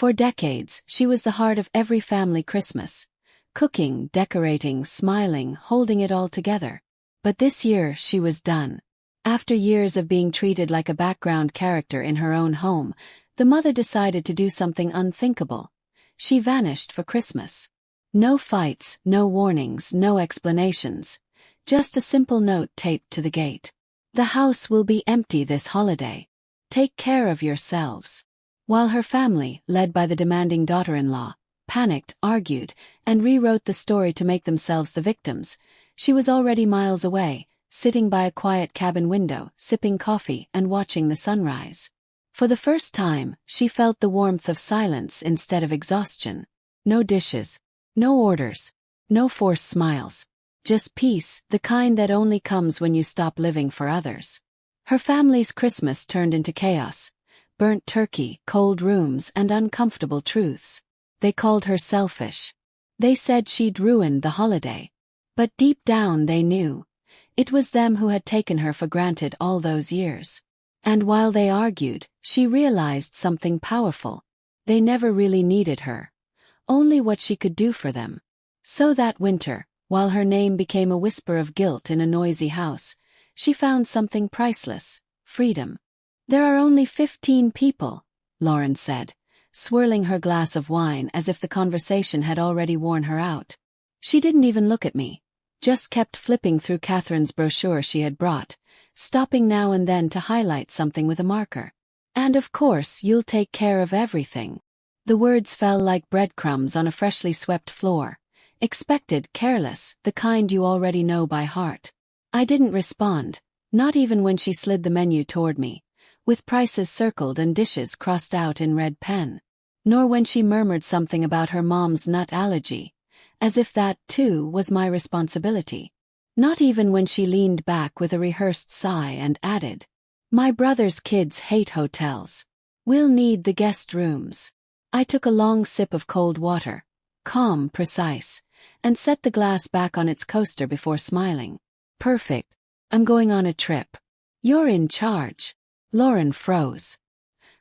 For decades, she was the heart of every family Christmas. Cooking, decorating, smiling, holding it all together. But this year she was done. After years of being treated like a background character in her own home, the mother decided to do something unthinkable. She vanished for Christmas. No fights, no warnings, no explanations. Just a simple note taped to the gate. The house will be empty this holiday. Take care of yourselves. While her family, led by the demanding daughter-in-law, panicked, argued, and rewrote the story to make themselves the victims, she was already miles away, sitting by a quiet cabin window, sipping coffee and watching the sunrise. For the first time, she felt the warmth of silence instead of exhaustion. No dishes. No orders. No forced smiles. Just peace, the kind that only comes when you stop living for others. Her family's Christmas turned into chaos. Burnt turkey, cold rooms, and uncomfortable truths. They called her selfish. They said she'd ruined the holiday. But deep down they knew. It was them who had taken her for granted all those years. And while they argued, she realized something powerful. They never really needed her. Only what she could do for them. So that winter, while her name became a whisper of guilt in a noisy house, she found something priceless: freedom. "There are only 15 people," Lauren said, swirling her glass of wine as if the conversation had already worn her out. She didn't even look at me, just kept flipping through Catherine's brochure she had brought, stopping now and then to highlight something with a marker. "And of course you'll take care of everything." The words fell like breadcrumbs on a freshly swept floor. Expected, careless, the kind you already know by heart. I didn't respond, not even when she slid the menu toward me, with prices circled and dishes crossed out in red pen. Nor when she murmured something about her mom's nut allergy, as if that, too, was my responsibility. Not even when she leaned back with a rehearsed sigh and added, "My brother's kids hate hotels. We'll need the guest rooms." I took a long sip of cold water, calm, precise, and set the glass back on its coaster before smiling. "Perfect. I'm going on a trip." "You're in charge." Lauren froze.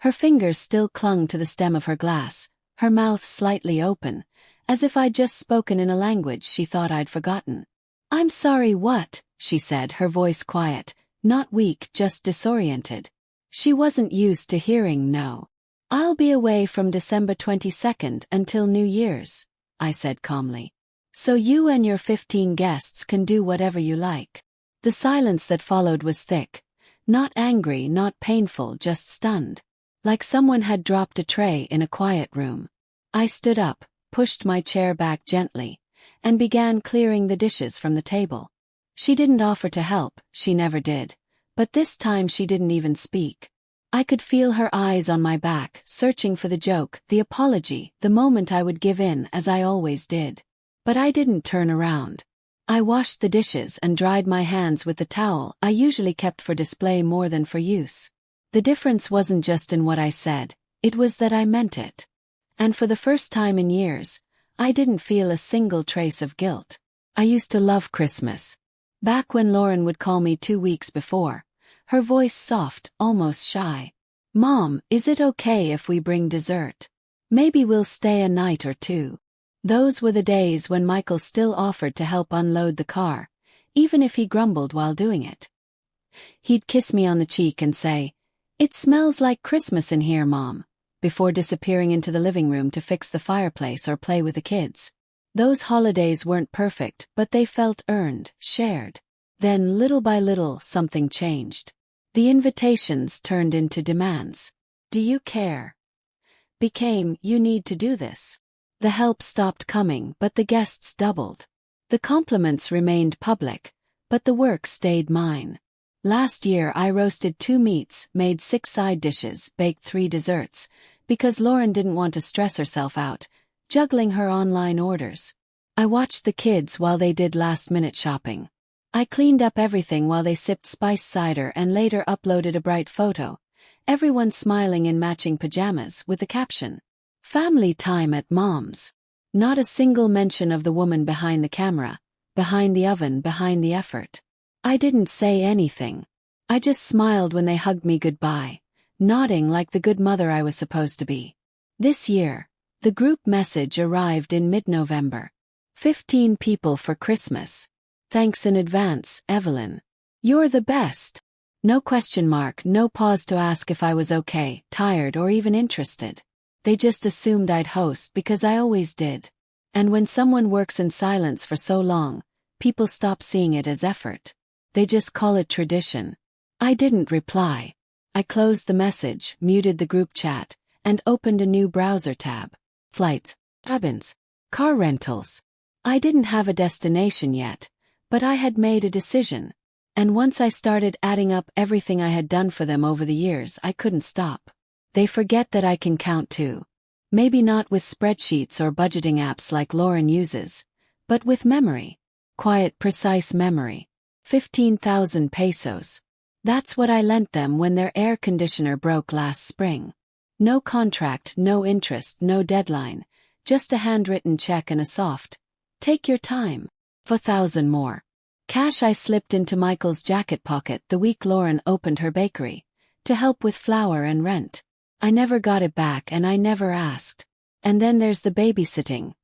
Her fingers still clung to the stem of her glass, her mouth slightly open, as if I'd just spoken in a language she thought I'd forgotten. "I'm sorry, what?" she said, her voice quiet, not weak, just disoriented. She wasn't used to hearing no. "I'll be away from December 22nd until New Year's," I said calmly. "So you and your 15 guests can do whatever you like." The silence that followed was thick. Not angry, not painful, just stunned. Like someone had dropped a tray in a quiet room. I stood up, pushed my chair back gently, and began clearing the dishes from the table. She didn't offer to help, she never did. But this time she didn't even speak. I could feel her eyes on my back, searching for the joke, the apology, the moment I would give in as I always did. But I didn't turn around. I washed the dishes and dried my hands with the towel I usually kept for display more than for use. The difference wasn't just in what I said, it was that I meant it. And for the first time in years, I didn't feel a single trace of guilt. I used to love Christmas. Back when Lauren would call me 2 weeks before, her voice soft, almost shy. "Mom, is it okay if we bring dessert? Maybe we'll stay a night or two." Those were the days when Michael still offered to help unload the car, even if he grumbled while doing it. He'd kiss me on the cheek and say, "It smells like Christmas in here, Mom," before disappearing into the living room to fix the fireplace or play with the kids. Those holidays weren't perfect, but they felt earned, shared. Then, little by little, something changed. The invitations turned into demands. "Do you care?" Became, "You need to do this." The help stopped coming, but the guests doubled. The compliments remained public, but the work stayed mine. Last year I roasted 2 meats, made 6 side dishes, baked 3 desserts, because Lauren didn't want to stress herself out, juggling her online orders. I watched the kids while they did last-minute shopping. I cleaned up everything while they sipped spiced cider and later uploaded a bright photo, everyone smiling in matching pajamas with the caption, "Family time at Mom's." Not a single mention of the woman behind the camera, behind the oven, behind the effort. I didn't say anything. I just smiled when they hugged me goodbye, nodding like the good mother I was supposed to be. This year, the group message arrived in mid-November. 15 people for Christmas. Thanks in advance, Evelyn. You're the best. No question mark, no pause to ask if I was okay, tired, or even interested. They just assumed I'd host because I always did. And when someone works in silence for so long, people stop seeing it as effort. They just call it tradition. I didn't reply. I closed the message, muted the group chat, and opened a new browser tab. Flights, cabins, car rentals. I didn't have a destination yet, but I had made a decision. And once I started adding up everything I had done for them over the years, I couldn't stop. They forget that I can count too. Maybe not with spreadsheets or budgeting apps like Lauren uses, but with memory. Quiet, precise memory. 15,000 pesos. That's what I lent them when their air conditioner broke last spring. No contract, no interest, no deadline, just a handwritten check and a soft, "Take your time." 4,000 more. Cash I slipped into Michael's jacket pocket the week Lauren opened her bakery, to help with flour and rent. I never got it back and I never asked. And then there's the babysitting.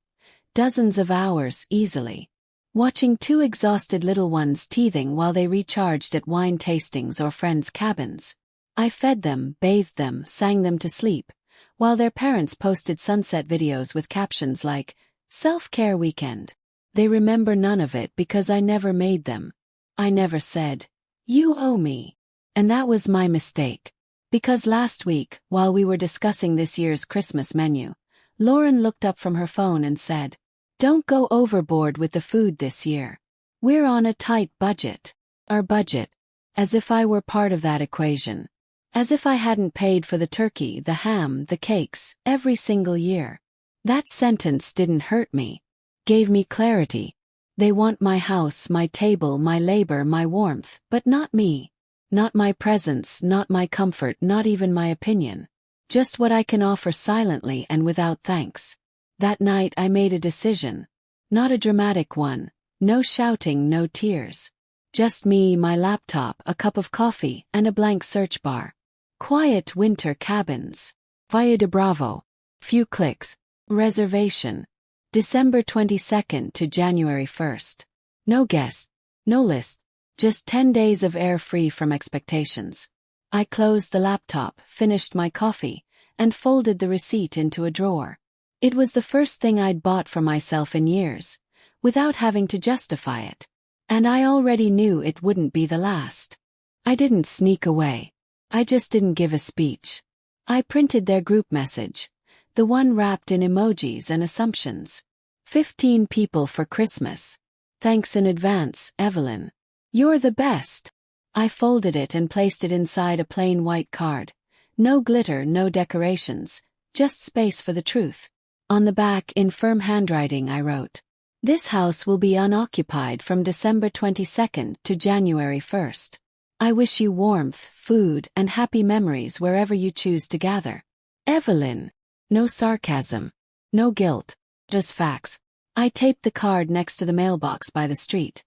Dozens of hours, easily. Watching two exhausted little ones teething while they recharged at wine tastings or friends' cabins. I fed them, bathed them, sang them to sleep, while their parents posted sunset videos with captions like, "Self-care weekend." They remember none of it because I never made them. I never said, "You owe me." And that was my mistake. Because last week, while we were discussing this year's Christmas menu, Lauren looked up from her phone and said, "Don't go overboard with the food this year. We're on a tight budget." Our budget. As if I were part of that equation. As if I hadn't paid for the turkey, the ham, the cakes, every single year. That sentence didn't hurt me. Gave me clarity. They want my house, my table, my labor, my warmth, but not me. Not my presence, not my comfort, not even my opinion. Just what I can offer silently and without thanks. That night I made a decision. Not a dramatic one. No shouting, no tears. Just me, my laptop, a cup of coffee, and a blank search bar. Quiet winter cabins. Valle de Bravo. Few clicks. Reservation. December 22nd to January 1st. No guest. No list. Just 10 days of air free from expectations. I closed the laptop, finished my coffee, and folded the receipt into a drawer. It was the first thing I'd bought for myself in years, without having to justify it. And I already knew it wouldn't be the last. I didn't sneak away. I just didn't give a speech. I printed their group message, the one wrapped in emojis and assumptions. 15 people for Christmas. Thanks in advance, Evelyn. You're the best. I folded it and placed it inside a plain white card. No glitter, no decorations, just space for the truth. On the back, in firm handwriting, I wrote, "This house will be unoccupied from December 22nd to January 1st. I wish you warmth, food, and happy memories wherever you choose to gather. Evelyn." No sarcasm. No guilt. Just facts. I taped the card next to the mailbox by the street.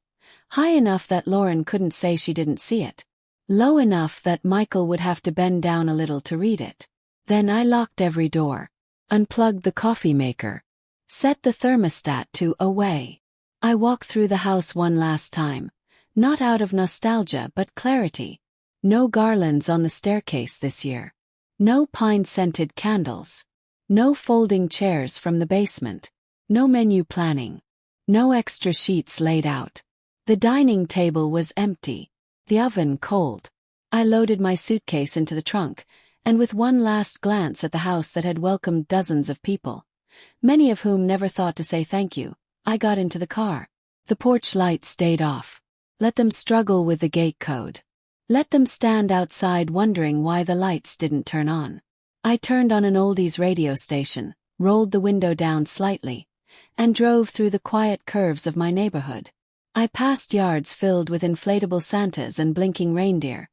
High enough that Lauren couldn't say she didn't see it. Low enough that Michael would have to bend down a little to read it. Then I locked every door. Unplugged the coffee maker. Set the thermostat to away. I walked through the house one last time. Not out of nostalgia but clarity. No garlands on the staircase this year. No pine-scented candles. No folding chairs from the basement. No menu planning. No extra sheets laid out. The dining table was empty. The oven cold. I loaded my suitcase into the trunk, and with one last glance at the house that had welcomed dozens of people, many of whom never thought to say thank you, I got into the car. The porch light stayed off. Let them struggle with the gate code. Let them stand outside wondering why the lights didn't turn on. I turned on an oldies radio station, rolled the window down slightly, and drove through the quiet curves of my neighborhood. I passed yards filled with inflatable Santas and blinking reindeer,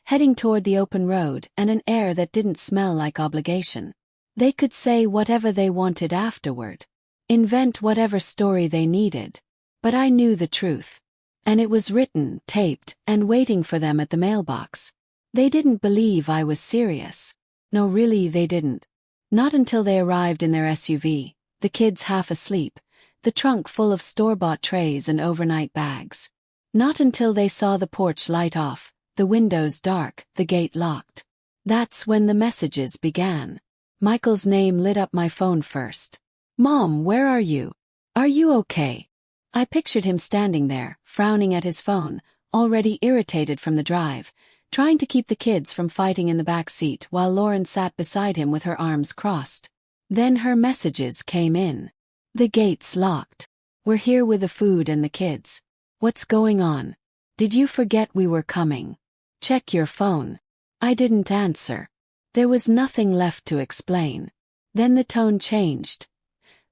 heading toward the open road and an air that didn't smell like obligation. They could say whatever they wanted afterward, invent whatever story they needed, but I knew the truth. And it was written, taped, and waiting for them at the mailbox. They didn't believe I was serious. No, really, they didn't. Not until they arrived in their SUV, the kids half asleep, the trunk full of store-bought trays and overnight bags. Not until they saw the porch light off, the windows dark, the gate locked. That's when the messages began. Michael's name lit up my phone first. "Mom, where are you? Are you okay?" I pictured him standing there, frowning at his phone, already irritated from the drive, trying to keep the kids from fighting in the back seat while Lauren sat beside him with her arms crossed. Then her messages came in. "The gate's locked. We're here with the food and the kids. What's going on? Did you forget we were coming? Check your phone." I didn't answer. There was nothing left to explain. Then the tone changed.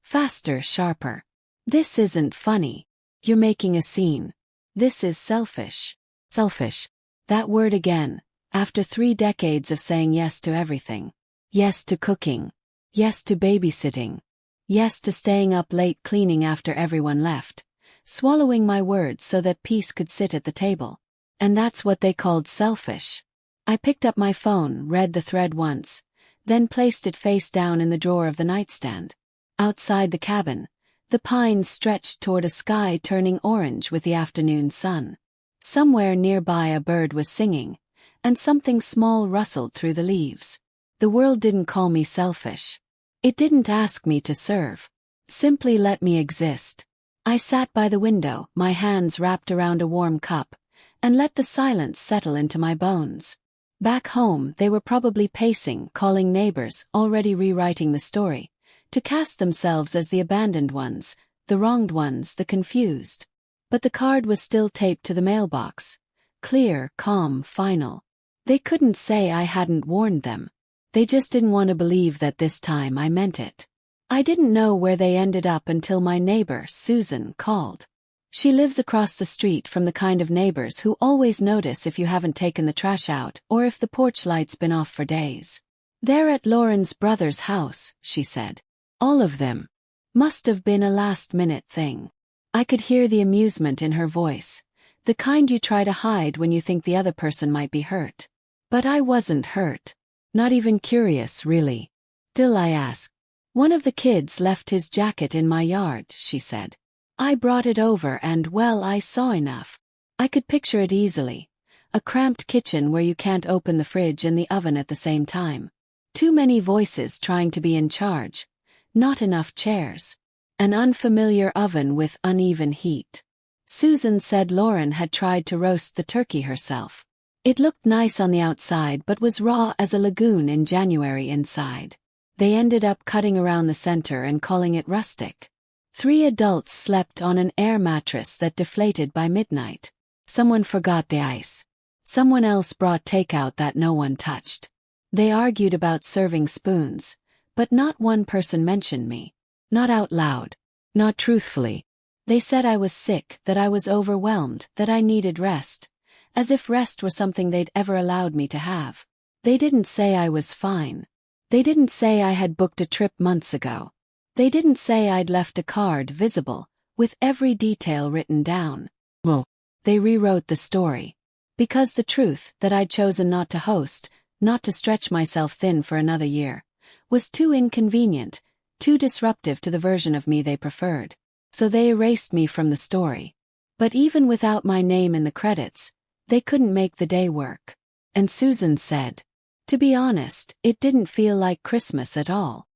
Faster, sharper. "This isn't funny. You're making a scene. This is selfish." Selfish. That word again, after 3 decades of saying yes to everything. Yes to cooking. Yes to babysitting. Yes to staying up late cleaning after everyone left. Swallowing my words so that peace could sit at the table. And that's what they called selfish. I picked up my phone, read the thread once, then placed it face down in the drawer of the nightstand. Outside the cabin, the pines stretched toward a sky turning orange with the afternoon sun. Somewhere nearby a bird was singing, and something small rustled through the leaves. The world didn't call me selfish. It didn't ask me to serve. Simply let me exist. I sat by the window, my hands wrapped around a warm cup, and let the silence settle into my bones. Back home, they were probably pacing, calling neighbors, already rewriting the story, to cast themselves as the abandoned ones, the wronged ones, the confused. But the card was still taped to the mailbox. Clear, calm, final. They couldn't say I hadn't warned them. They just didn't want to believe that this time I meant it. I didn't know where they ended up until my neighbor, Susan, called. She lives across the street from the kind of neighbors who always notice if you haven't taken the trash out or if the porch light's been off for days. "They're at Lauren's brother's house," she said. "All of them. Must have been a last-minute thing." I could hear the amusement in her voice, the kind you try to hide when you think the other person might be hurt. But I wasn't hurt. Not even curious, really. Still I asked. "One of the kids left his jacket in my yard," she said. "I brought it over and, well, I saw enough." I could picture it easily. A cramped kitchen where you can't open the fridge and the oven at the same time. Too many voices trying to be in charge. Not enough chairs. An unfamiliar oven with uneven heat. Susan said Lauren had tried to roast the turkey herself. It looked nice on the outside but was raw as a lagoon in January inside. They ended up cutting around the center and calling it rustic. 3 adults slept on an air mattress that deflated by midnight. Someone forgot the ice. Someone else brought takeout that no one touched. They argued about serving spoons, but not one person mentioned me. Not out loud. Not truthfully. They said I was sick, that I was overwhelmed, that I needed rest. As if rest were something they'd ever allowed me to have. They didn't say I was fine. They didn't say I had booked a trip months ago. They didn't say I'd left a card visible, with every detail written down. Well, they rewrote the story. Because the truth, that I'd chosen not to host, not to stretch myself thin for another year, was too inconvenient, too disruptive to the version of me they preferred. So they erased me from the story. But even without my name in the credits, they couldn't make the day work. And Susan said, to be honest, it didn't feel like Christmas at all.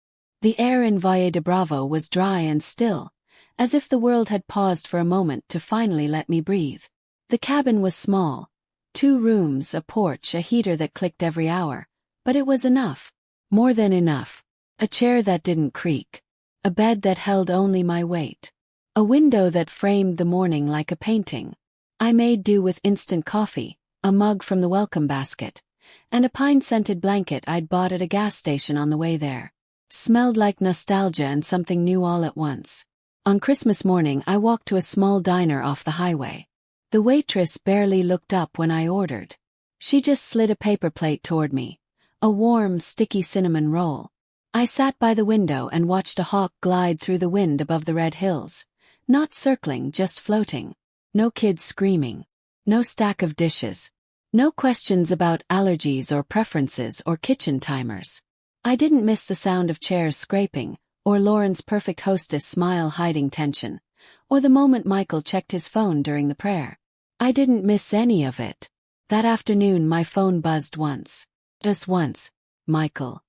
The air in Valle de Bravo was dry and still, as if the world had paused for a moment to finally let me breathe. The cabin was small. 2 rooms, a porch, a heater that clicked every hour. But it was enough. More than enough. A chair that didn't creak. A bed that held only my weight. A window that framed the morning like a painting. I made do with instant coffee, a mug from the welcome basket, and a pine-scented blanket I'd bought at a gas station on the way there. Smelled like nostalgia and something new all at once. On Christmas morning I walked to a small diner off the highway. The waitress barely looked up when I ordered. She just slid a paper plate toward me. A warm, sticky cinnamon roll. I sat by the window and watched a hawk glide through the wind above the red hills. Not circling, just floating. No kids screaming. No stack of dishes. No questions about allergies or preferences or kitchen timers. I didn't miss the sound of chairs scraping, or Lauren's perfect hostess smile hiding tension, or the moment Michael checked his phone during the prayer. I didn't miss any of it. That afternoon my phone buzzed once. Just once. Michael.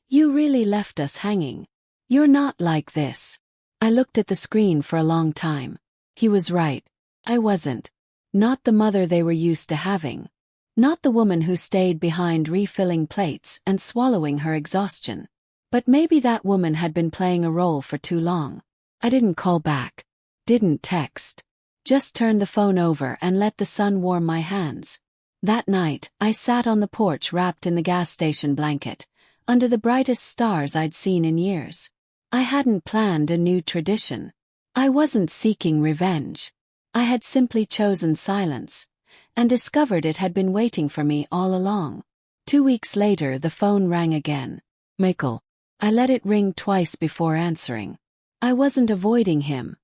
You really left us hanging. You're not like this. I looked at the screen for a long time. He was right. I wasn't. Not the mother they were used to having. Not the woman who stayed behind refilling plates and swallowing her exhaustion. But maybe that woman had been playing a role for too long. I didn't call back. Didn't text. Just turned the phone over and let the sun warm my hands. That night, I sat on the porch wrapped in the gas station blanket, under the brightest stars I'd seen in years. I hadn't planned a new tradition. I wasn't seeking revenge. I had simply chosen silence, and discovered it had been waiting for me all along. 2 weeks later the phone rang again. Michael. I let it ring twice before answering. I wasn't avoiding him.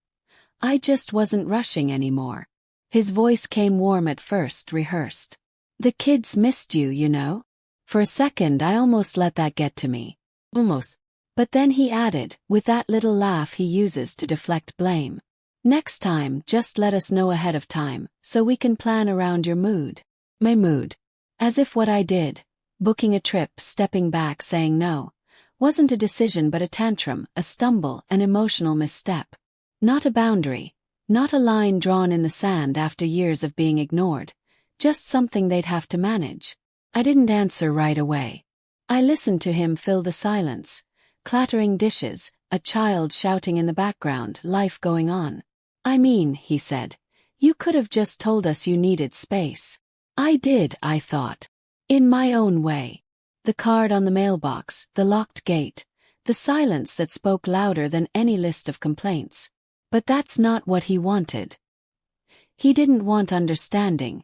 I just wasn't rushing anymore. His voice came warm at first, rehearsed. The kids missed you, you know. For a second I almost let that get to me. Almost. But then he added, with that little laugh he uses to deflect blame. Next time, just let us know ahead of time, so we can plan around your mood. My mood. As if what I did, booking a trip, stepping back, saying no, wasn't a decision but a tantrum, a stumble, an emotional misstep. Not a boundary, not a line drawn in the sand after years of being ignored, just something they'd have to manage. I didn't answer right away. I listened to him fill the silence, clattering dishes, a child shouting in the background, life going on. I mean, he said, you could have just told us you needed space. I did, I thought. In my own way. The card on the mailbox, the locked gate, the silence that spoke louder than any list of complaints. But that's not what he wanted. He didn't want understanding.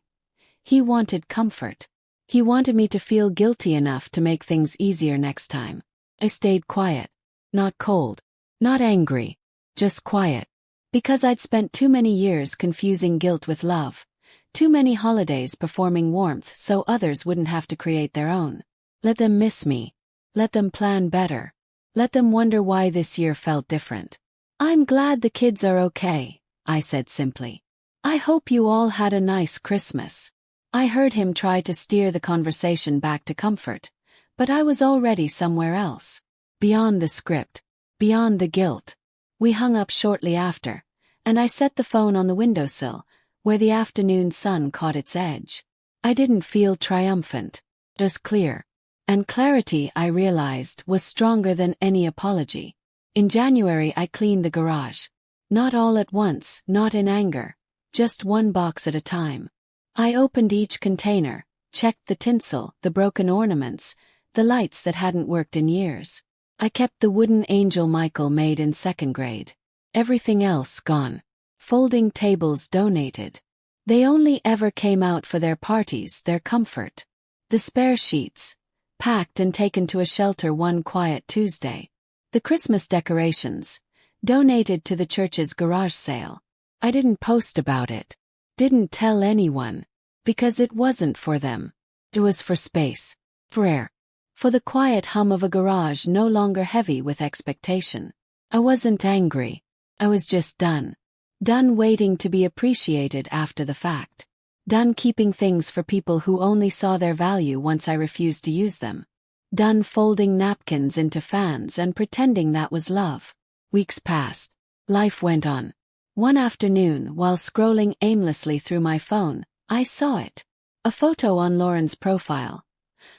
He wanted comfort. He wanted me to feel guilty enough to make things easier next time. I stayed quiet. Not cold. Not angry. Just quiet. Because I'd spent too many years confusing guilt with love. Too many holidays performing warmth so others wouldn't have to create their own. Let them miss me. Let them plan better. Let them wonder why this year felt different. I'm glad the kids are okay, I said simply. I hope you all had a nice Christmas. I heard him try to steer the conversation back to comfort, but I was already somewhere else. Beyond the script. Beyond the guilt. We hung up shortly after, and I set the phone on the windowsill, where the afternoon sun caught its edge. I didn't feel triumphant. Just clear. And clarity, I realized, was stronger than any apology. In January I cleaned the garage. Not all at once, not in anger. Just one box at a time. I opened each container, checked the tinsel, the broken ornaments, the lights that hadn't worked in years. I kept the wooden angel Michael made in second grade. Everything else gone. Folding tables donated. They only ever came out for their parties, their comfort. The spare sheets. Packed and taken to a shelter one quiet Tuesday. The Christmas decorations. Donated to the church's garage sale. I didn't post about it. Didn't tell anyone. Because it wasn't for them. It was for space. For air. For the quiet hum of a garage no longer heavy with expectation. I wasn't angry. I was just done. Done waiting to be appreciated after the fact. Done keeping things for people who only saw their value once I refused to use them. Done folding napkins into fans and pretending that was love. Weeks passed. Life went on. One afternoon, while scrolling aimlessly through my phone, I saw it. A photo on Lauren's profile.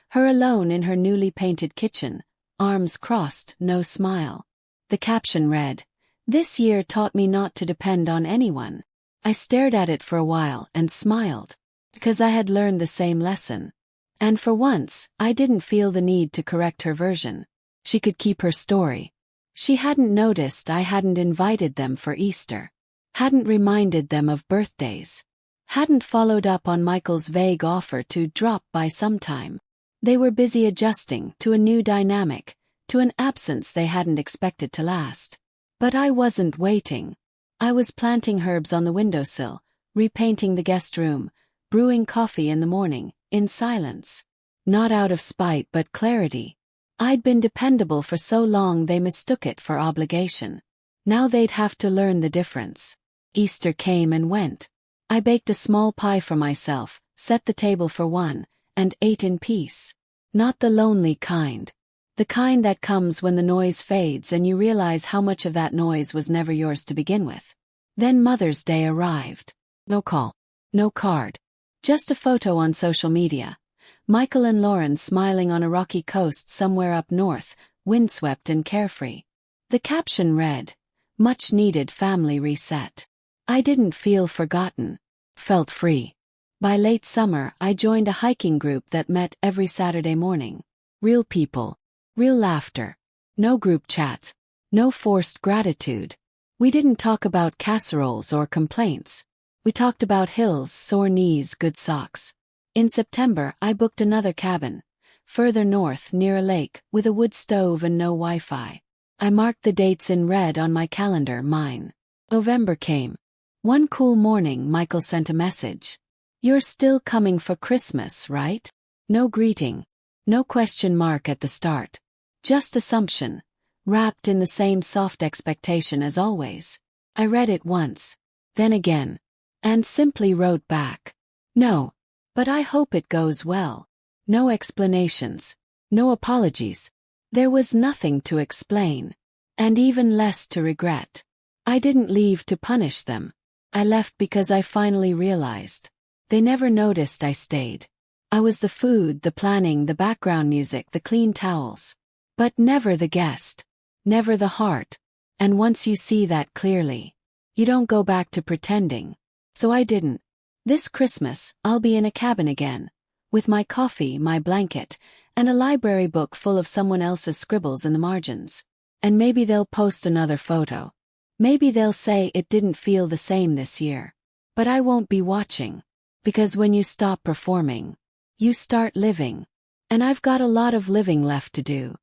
Her alone in her newly painted kitchen, arms crossed, no smile. The caption read, "This year taught me not to depend on anyone." I stared at it for a while and smiled, because I had learned the same lesson. And for once, I didn't feel the need to correct her version. She could keep her story. She hadn't noticed I hadn't invited them for Easter. Hadn't reminded them of birthdays. Hadn't followed up on Michael's vague offer to drop by sometime. They were busy adjusting to a new dynamic, to an absence they hadn't expected to last. But I wasn't waiting. I was planting herbs on the windowsill, repainting the guest room, brewing coffee in the morning, in silence. Not out of spite but clarity. I'd been dependable for so long they mistook it for obligation. Now they'd have to learn the difference. Easter came and went. I baked a small pie for myself, set the table for one, and ate in peace. Not the lonely kind. The kind that comes when the noise fades and you realize how much of that noise was never yours to begin with. Then Mother's Day arrived. No call. No card. Just a photo on social media. Michael and Lauren smiling on a rocky coast somewhere up north, windswept and carefree. The caption read, "Much needed family reset." I didn't feel forgotten. Felt free. By late summer, I joined a hiking group that met every Saturday morning. Real people. Real laughter. No group chats. No forced gratitude. We didn't talk about casseroles or complaints. We talked about hills, sore knees, good socks. In September, I booked another cabin, further north near a lake, with a wood stove and no Wi-Fi. I marked the dates in red on my calendar, mine. November came. One cool morning, Michael sent a message. "You're still coming for Christmas, right?" No greeting. No question mark at the start. Just assumption, wrapped in the same soft expectation as always. I read it once, then again, and simply wrote back, "No, but I hope it goes well." No explanations. No apologies. There was nothing to explain. And even less to regret. I didn't leave to punish them. I left because I finally realized. They never noticed I stayed. I was the food, the planning, the background music, the clean towels. But never the guest. Never the heart. And once you see that clearly, you don't go back to pretending. So I didn't. This Christmas, I'll be in a cabin again. With my coffee, my blanket, and a library book full of someone else's scribbles in the margins. And maybe they'll post another photo. Maybe they'll say it didn't feel the same this year. But I won't be watching. Because when you stop performing, you start living. And I've got a lot of living left to do.